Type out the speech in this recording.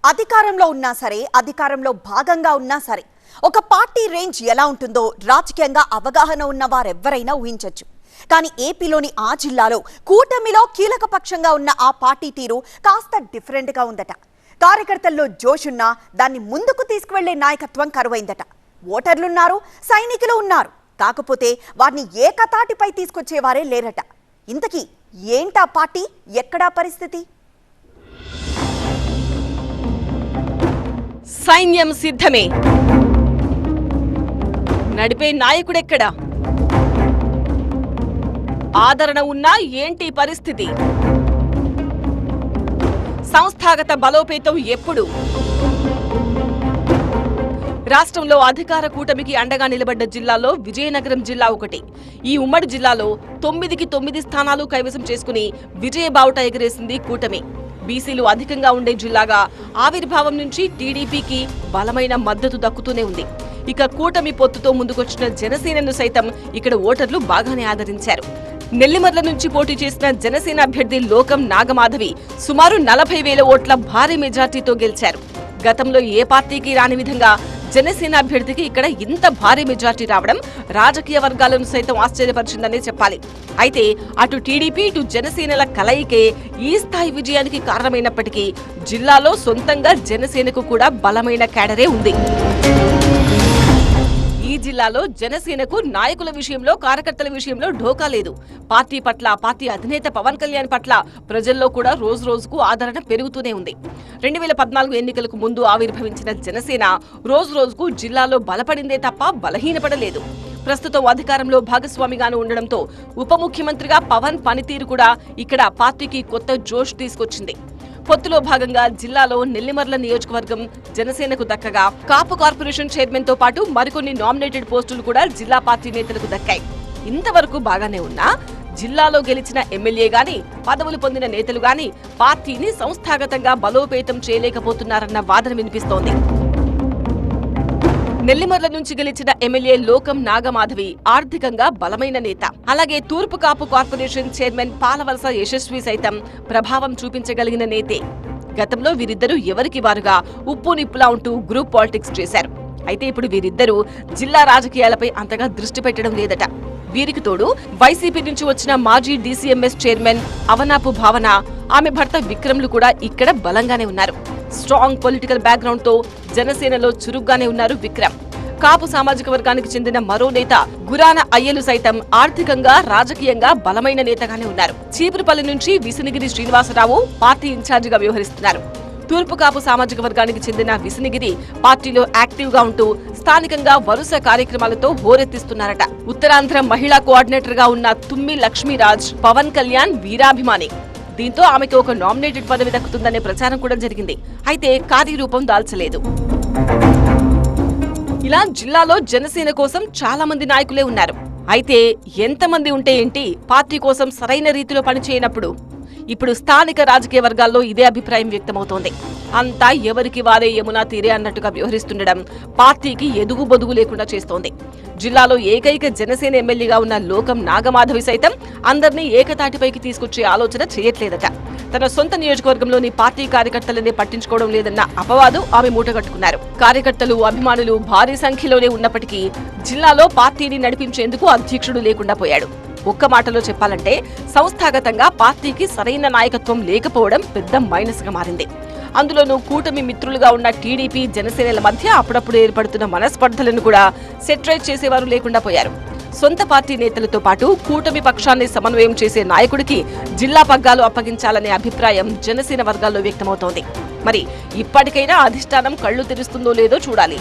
అధికారంలో ఉన్నా సరే, అధికారంలో భాగంగా ఉన్నా సరే, ఒక పార్టీ రేంజ్ ఎలా ఉంటుందో రాజకీయంగా అవగాహన ఉన్న వారెవ్వరైనా ఊహించొచ్చు. కానీ ఏపీలోని ఆ జిల్లాలో కూటమిలో కీలక పక్షంగా ఉన్న ఆ పార్టీ తీరు కాస్త డిఫరెంట్గా ఉందట. కార్యకర్తల్లో జోష్ ఉన్నా దాన్ని ముందుకు తీసుకువెళ్లే నాయకత్వం కరువైందట. ఓటర్లున్నారు, సైనికులు ఉన్నారు, కాకపోతే వారిని ఏకతాటిపై తీసుకొచ్చేవారే లేరట. ఇంతకీ ఏంటా పార్టీ, ఎక్కడా పరిస్థితి? సైన్యం సిద్ధమే, నడిపే నాయకుడెక్కడా? ఆదరణ ఉన్నా ఏంటి పరిస్థితి? సంస్థాగత బలోపేతం ఎప్పుడు? రాష్ట్రంలో అధికార కూటమికి అండగా నిలబడ్డ జిల్లాలో విజయనగరం జిల్లా ఒకటి. ఈ ఉమ్మడి జిల్లాలో 9కి 9 స్థానాలు కైవసం చేసుకుని విజయ బావుట ఎగరేసింది కూటమి. బీసీలు అధికంగా ఉండే జిల్లాగా ఆవిర్భావం నుంచి టీడీపీకి బలమైన మద్దతు దక్కుతూనే ఉంది. ఇక కూటమి పొత్తుతో ముందుకొచ్చిన జనసేనను సైతం ఇక్కడ ఓటర్లు బాగానే ఆదరించారు. నెల్లిమర్ల నుంచి పోటీ చేసిన జనసేన అభ్యర్థి లోకం నాగమాధవి సుమారు 40,000 ఓట్ల భారీ మెజార్టీతో గెలిచారు. గతంలో ఏ పార్టీకి రాని విధంగా జనసేన అభ్యర్థికి ఇక్కడ ఇంత భారీ మెజార్టీ రావడం రాజకీయ వర్గాలను సైతం ఆశ్చర్యపరిచిందనే చెప్పాలి. అయితే అటు టీడీపీ ఇటు జనసేనల కలయికే ఈ స్థాయి విజయానికి కారణమైనప్పటికీ జిల్లాలో సొంతంగా జనసేనకు కూడా బలమైన క్యాడరే ఉంది. ఈ జిల్లాలో జనసేనకు నాయకుల విషయంలో, కార్యకర్తల విషయంలో ఢోకా లేదు. పార్టీ పట్ల, పార్టీ అధినేత పవన్ కళ్యాణ్ పట్ల ప్రజల్లో కూడా రోజు రోజుకు ఆదరణ పెరుగుతూనే ఉంది. 2014 ఎన్నికలకు ముందు ఆవిర్భవించిన జనసేన రోజు రోజుకు జిల్లాలో బలపడిందే తప్ప బలహీనపడలేదు. ప్రస్తుతం అధికారంలో భాగస్వామిగాను ఉండడంతో ఉప ముఖ్యమంత్రిగా పవన్ పనితీరు కూడా ఇక్కడ పార్టీకి కొత్త జోష్ తీసుకొచ్చింది. పొత్తులో భాగంగా జిల్లాలో నెల్లిమర్ల నియోజకవర్గం జనసేనకు దక్కగా కాపు కార్పొరేషన్ చైర్మన్ తో పాటు మరికొన్ని నామినేటెడ్ పోస్టులు కూడా జిల్లా పార్టీ నేతలకు దక్కాయి. ఇంతవరకు బాగానే ఉన్నా జిల్లాలో గెలిచిన ఎమ్మెల్యే గాని, పదవులు పొందిన నేతలు గాని పార్టీని సంస్థాగతంగా బలోపేతం చేయలేకపోతున్నారన్న వాదన వినిపిస్తోంది. నెల్లిమర్ల నుంచి గెలిచిన ఎమ్మెల్యే లోకం నాగమాధవి ఆర్థికంగా బలమైన నేత. అలాగే తూర్పు కాపు కార్పొరేషన్ చైర్మన్ పాలవలస యశస్వి సైతం ప్రభావం చూపించగలిగిన నేతే. గతంలో వీరిద్దరూ ఎవరికి వారుగా ఉప్పు నిప్పులా ఉంటూ గ్రూప్ పాలిటిక్స్ చేశారు. అయితే ఇప్పుడు వీరిద్దరూ జిల్లా రాజకీయాలపై అంతగా దృష్టి పెట్టడం లేదట. వీరికి తోడు వైసీపీ నుంచి వచ్చిన మాజీ డీసీఎంఎస్ చైర్మన్ అవనాపు భావన, ఆమె భర్త విక్రమ్లు కూడా ఇక్కడ బలంగానే ఉన్నారు. స్ట్రాంగ్ పొలిటికల్ బ్యాక్గ్రౌండ్ తో జనసేనలో చురుగ్గానే ఉన్నారు విక్రమ్. కాపు సామాజిక వర్గానికి చెందిన మరో నేత గురాన అయ్యలు సైతం ఆర్థికంగా, రాజకీయంగా బలమైన నేతగానే ఉన్నారు. చీపురుపల్లి నుంచి విసినిగిరి శ్రీనివాసరావు పార్టీ ఇన్ఛార్జిగా వ్యవహరిస్తున్నారు. తూర్పు కాపు సామాజిక వర్గానికి చెందిన విసినిగిరి పార్టీలో యాక్టివ్ గా ఉంటూ స్థానికంగా వరుస కార్యక్రమాలతో హోరెత్తిస్తున్నారట. ఉత్తరాంధ్ర మహిళా కోఆర్డినేటర్ గా ఉన్న తుమ్మి లక్ష్మీరాజ్ పవన్ కళ్యాణ్ వీరాభిమాని. దీంతో ఆమెకు ఒక నామినేటెడ్ పదవి దక్కుతుందనే ప్రచారం కూడా జరిగింది. అయితే కార్యరూపం దాల్చలేదు. ఇలా జిల్లాలో జనసేన కోసం చాలా మంది నాయకులే ఉన్నారు. అయితే ఎంతమంది ఉంటే ఏంటి, పార్టీ కోసం సరైన రీతిలో పనిచేయనప్పుడు? ఇప్పుడు స్థానిక రాజకీయ వర్గాల్లో ఇదే అభిప్రాయం వ్యక్తమవుతోంది. అంతా ఎవరికి వారే యమునా తీరే అన్నట్టుగా వ్యవహరిస్తుండడం పార్టీకి ఎదుగు బొదుగు లేకుండా చేస్తోంది. జిల్లాలో ఏకైక జనసేన ఎమ్మెల్యేగా ఉన్న లోకం నాగమాధవి సైతం అందరినీ ఏకతాటిపైకి తీసుకొచ్చే ఆలోచన చేయట్లేదట. తన సొంత నియోజకవర్గంలోని పార్టీ కార్యకర్తలనే పట్టించుకోవడం లేదన్న అపవాదు ఆమె మూటగట్టుకున్నారు. కార్యకర్తలు, అభిమానులు భారీ సంఖ్యలోనే ఉన్నప్పటికీ జిల్లాలో పార్టీని నడిపించేందుకు అధ్యక్షుడు లేకుండా పోయాడు. ఒక్క మాటలో చెప్పాలంటే సంస్థాగతంగా పార్టీకి సరైన నాయకత్వం లేకపోవడం పెద్ద మైనస్ గా మారింది. అందులోనూ కూటమి మిత్రులుగా ఉన్న టీడీపీ, జనసేనల మధ్య అప్పుడప్పుడు ఏర్పడుతున్న మనస్పర్ధలను కూడా సెటరైజ్ చేసేవారు లేకుండా పోయారు. సొంత పార్టీ నేతలతో పాటు కూటమి పక్షాన్ని సమన్వయం చేసే నాయకుడికి జిల్లా పగ్గాలు అప్పగించాలనే అభిప్రాయం జనసేన వర్గాల్లో వ్యక్తమవుతోంది. మరి ఇప్పటికైనా అధిష్టానం కళ్లు తెరుస్తుందో లేదో చూడాలి.